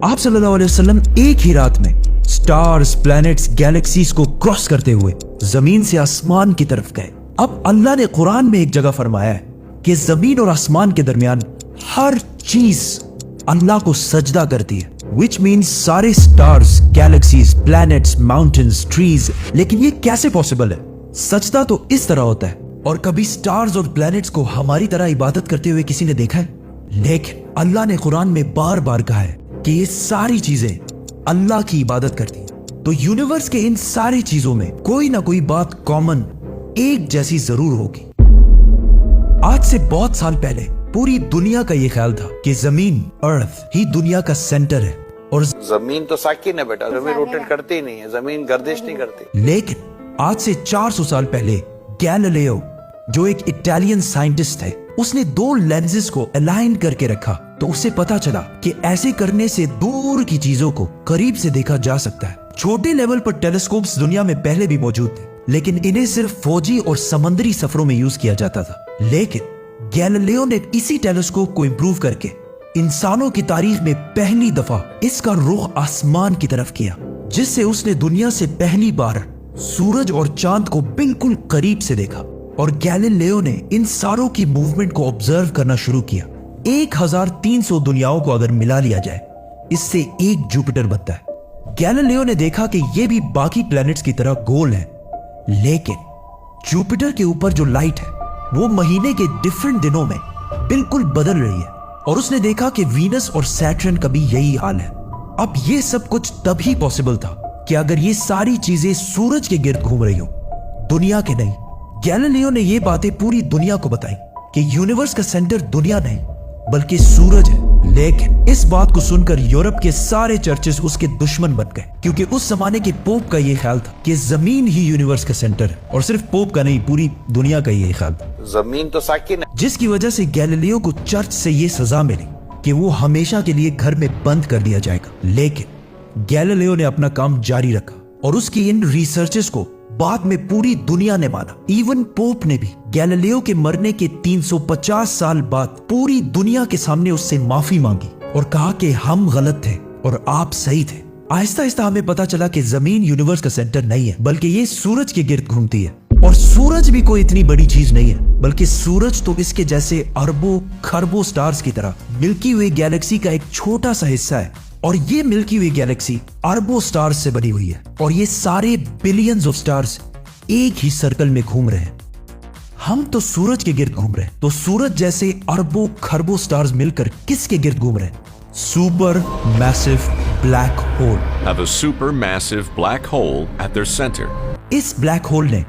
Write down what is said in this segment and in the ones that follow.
आप सल्लल्लाहु अलैहि वसल्लम एक ही रात में स्टार्स, प्लैनेट्स, गैलेक्सीज को क्रॉस करते हुए जमीन से आसमान की तरफ गए। अब अल्लाह ने कुरान में एक जगह फरमाया है कि जमीन और आसमान के दरमियान हर चीज अल्लाह को सजदा करती है, विच मीन्स सारे stars, galaxies, planets, mountains, trees. लेकिन ये कैसे पॉसिबल है? सजदा तो इस तरह होता है। और कभी स्टार्स और प्लैनेट्स को हमारी तरह इबादत करते हुए किसी ने देखा है? लेकिन अल्लाह ने कुरान में बार बार कहा है कि ये सारी चीजें अल्लाह की इबादत करती हैं। तो यूनिवर्स के इन सारी चीजों में कोई ना कोई बात कॉमन, एक जैसी जरूर होगी। आज से बहुत साल पहले पूरी दुनिया का ये ख्याल था कि जमीन, अर्थ ही दुनिया का सेंटर है और जमीन तो साकिन है बेटा, जमीन रोटेट करती ही नहीं है, जमीन गर्दिश नहीं करती। लेकिन आज से 400 साल पहले गैलीलियो, जो एक इटालियन साइंटिस्ट थे, उसने दो लेंसेज को अलाइन करके रखा तो उसे पता चला कि ऐसे करने से दूर की चीजों को करीब से देखा जा सकता है। छोटे लेवल पर टेलीस्कोप्स दुनिया में पहले भी मौजूद थे, लेकिन इन्हें सिर्फ फौजी और समंदरी सफरों में यूज किया जाता था। लेकिन गैलीलियो ने इसी टेलीस्कोप को इंप्रूव करके इंसानों की तारीख में पहली दफा इसका रुख आसमान की तरफ किया, जिससे उसने दुनिया से पहली बार सूरज और चांद को बिल्कुल करीब से देखा। और गैलीलियो ने इन सारों की मूवमेंट को ऑब्जर्व करना शुरू किया। 1300 दुनियाओं को अगर मिला लिया जाए, इससे एक जुपिटर बनता है। गैलीलियो ने देखा कि ये भी बाकी प्लैनेट्स की तरह गोल है, लेकिन जुपिटर के ऊपर जो लाइट है वो महीने के डिफरेंट दिनों में बिल्कुल बदल रही है। और उसने देखा कि वीनस और सैटर्न का भी यही हाल है। अब ये सब कुछ तभी पॉसिबल था कि अगर ये सारी चीजें सूरज के गिर्द घूम रही हो, दुनिया के नहीं। गैलीलियो ने ये बातें पूरी दुनिया को बताई कि यूनिवर्स का सेंटर दुनिया नहीं बल्कि सूरज है। लेकिन इस बात को सुनकर यूरोप के सारे चर्चेस उसके दुश्मन बन गए, क्योंकि उस जमाने के पोप का ये ख्याल था कि जमीन ही यूनिवर्स का सेंटर है। और सिर्फ पोप का नहीं, पूरी दुनिया का ये ख्याल था। जमीन तो साकिन है। जिसकी वजह से गैलीलियो को चर्च से ये सजा मिली कि वो हमेशा के लिए घर में बंद कर दिया जाएगा। लेकिन गैलीलियो ने अपना काम जारी रखा और उसकी इन रिसर्चेस को बाद में पूरी दुनिया ने माना। इवन पोप ने भी गैलीलियो के मरने के 350 साल बाद पूरी दुनिया के सामने उससे माफी मांगी और कहा कि हम गलत थे और आप सही थे। आहिस्ता आहिस्ता हमें पता चला कि जमीन यूनिवर्स का सेंटर नहीं है, बल्कि ये सूरज के गिर्द घूमती है। और सूरज भी कोई इतनी बड़ी चीज नहीं है, बल्कि सूरज तो इसके जैसे अरबों खरबों स्टार्स की तरह मिल्की वे गैलेक्सी का एक छोटा सा हिस्सा है। और ये मिल्की वे गैलेक्सी अरबों स्टार्स से बनी हुई है और ये सारे बिलियंस ऑफ स्टार्स एक ही सर्कल में घूम रहे हैं। हम तो सूरज के गिर्द घूम रहे हैं, तो सूरज जैसे अरबों खरबों स्टार्स मिलकर किसके गिर्द घूम रहे हैं? Super massive black hole. Have a supermassive black hole at their center. इस ब्लैक होल ने,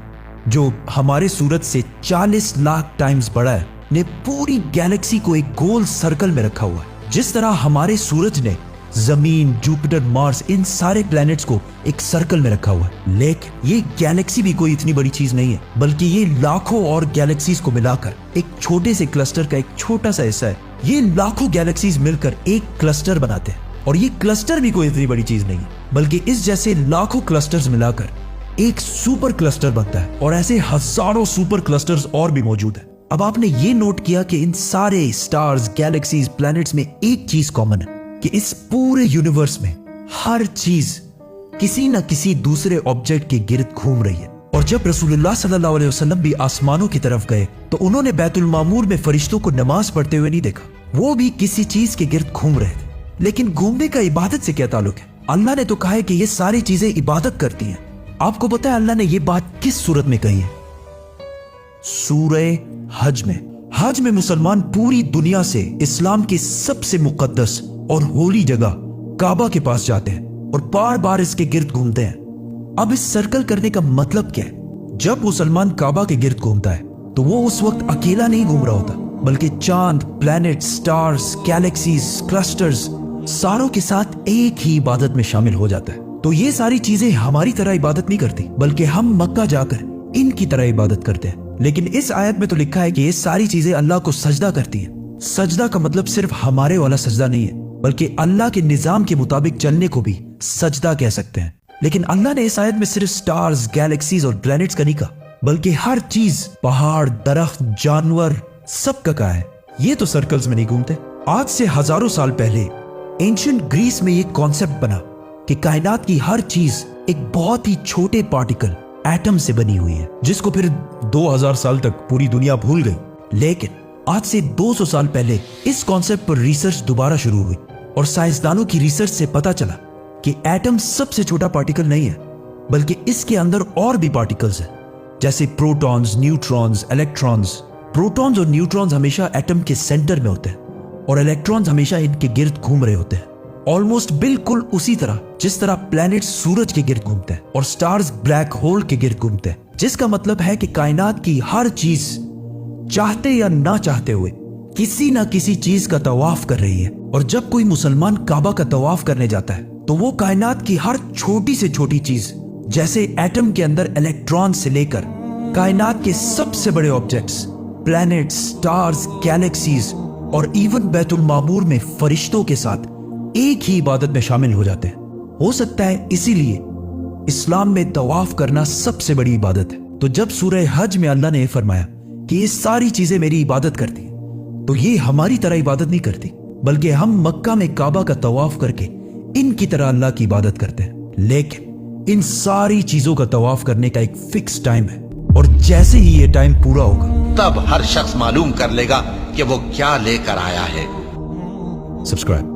जो हमारे सूरज से 40 लाख टाइम्स बड़ा है, ने पूरी गैलेक्सी को एक गोल सर्कल में रखा हुआ है। जिस तरह हमारे सूरज ने जमीन, जुपिटर, मार्स, इन सारे प्लैनेट्स को एक सर्कल में रखा हुआ है। लेकिन ये गैलेक्सी भी कोई इतनी बड़ी चीज नहीं है, बल्कि ये लाखों और गैलेक्सीज को मिलाकर एक छोटे से क्लस्टर का एक छोटा सा हिस्सा है। ये लाखों गैलेक्सीज मिलकर एक क्लस्टर बनाते हैं और ये क्लस्टर भी कोई इतनी बड़ी चीज नहीं है, बल्कि इस जैसे लाखों क्लस्टर्स मिलाकर एक सुपर क्लस्टर बनता है। और ऐसे हजारों सुपर क्लस्टर्स और भी मौजूद है। अब आपने ये नोट किया कि इन सारे स्टार्स, गैलेक्सीज, प्लैनेट्स में एक चीज कॉमन है कि इस पूरे यूनिवर्स में हर चीज किसी न किसी दूसरे ऑब्जेक्ट के गिर्द घूम रही है। और जब रसूलुल्लाह सल्लल्लाहु अलैहि वसल्लम भी आसमानों की तरफ गए तो उन्होंने बैतुल मामूर में फरिश्तों को नमाज पढ़ते हुए नहीं देखा, वो भी किसी चीज के गिर्द घूम रहे थे। लेकिन घूमने का इबादत से क्या ताल्लुक है? अल्लाह ने तो कहा है कि ये सारी चीजें इबादत करती हैं। आपको पता है अल्लाह ने ये बात किस सूरत में कही है? सूरह हज में। हज में मुसलमान पूरी दुनिया से इस्लाम की सबसे मुकद्दस और होली जगह काबा के पास जाते हैं और बार बार इसके गिर्द घूमते हैं। अब इस सर्कल करने का मतलब क्या है? जब मुसलमान काबा के गिर्द घूमता है तो वो उस वक्त अकेला नहीं घूम रहा होता, बल्कि चांद, प्लैनेट, स्टार्स, गैलेक्सीज, क्लस्टर्स सारों के साथ एक ही इबादत में शामिल हो जाता है। तो ये सारी चीजें हमारी तरह इबादत नहीं करती, बल्कि हम मक्का जाकर इनकी तरह इबादत करते हैं। लेकिन इस आयत में तो लिखा है कि ये सारी चीजें अल्लाह को सजदा करती हैं। सजदा का मतलब सिर्फ हमारे वाला सजदा नहीं है, बल्कि अल्लाह के निजाम के मुताबिक चलने को भी सजदा कह सकते हैं। लेकिन अल्लाह ने इस आयत में सिर्फ स्टार्स, गैलेक्सीज और प्लैनेट्स का नहीं कहा, बल्कि हर चीज, पहाड़, दरख्त, जानवर, सब का कहा है। ये तो सर्कल्स में नहीं घूमते। आज से हजारों साल पहले एंशिएंट ग्रीस में ये कॉन्सेप्ट बना कि कायनात की हर चीज एक बहुत ही छोटे पार्टिकल एटम से बनी हुई है, जिसको फिर 2000 साल तक पूरी दुनिया भूल गई। लेकिन आज से 200 साल पहले इस कॉन्सेप्ट पर रिसर्च दोबारा शुरू हुई और साइंसदानों की रिसर्च से पता चला कि एटम सबसे छोटा पार्टिकल नहीं है, बल्कि इसके अंदर और भी पार्टिकल्स हैं, जैसे प्रोटॉन्स, न्यूट्रॉन्स, इलेक्ट्रॉन्स। प्रोटॉन्स और न्यूट्रॉन्स हमेशा एटम के सेंटर में होते हैं और इलेक्ट्रॉन्स हमेशा इनके गिर्द घूम रहे होते हैं, ऑलमोस्ट बिल्कुल उसी तरह जिस तरह प्लैनेट्स सूरज के गिर्द घूमते हैं और स्टार्स ब्लैक होल के गिर्द घूमते हैं। जिसका मतलब है कि कायनात की हर चीज चाहते या ना चाहते हुए किसी ना किसी चीज का तवाफ कर रही है। और जब कोई मुसलमान काबा का तवाफ करने जाता है तो वो कायनात की हर छोटी से छोटी चीज, जैसे एटम के अंदर इलेक्ट्रॉन से लेकर कायनात के सबसे बड़े ऑब्जेक्ट्स, प्लैनेट्स, स्टार्स, गैलेक्सीज और इवन बैतुल मामूर में फरिश्तों के साथ एक ही इबादत में शामिल हो जाते हैं। हो सकता है इसीलिए इस्लाम में तवाफ करना सबसे बड़ी इबादत है। तो जब सूरह हज में अल्लाह ने फरमाया कि ये सारी चीजें मेरी इबादत करती हैं, तो ये हमारी तरह इबादत नहीं करती, बल्कि हम मक्का में काबा का तवाफ करके इनकी तरह अल्लाह की इबादत करते हैं। लेकिन इन सारी चीजों का तवाफ करने का एक फिक्स टाइम है और जैसे ही ये टाइम पूरा होगा तब हर शख्स मालूम कर लेगा कि वो क्या लेकर आया है। सब्सक्राइब।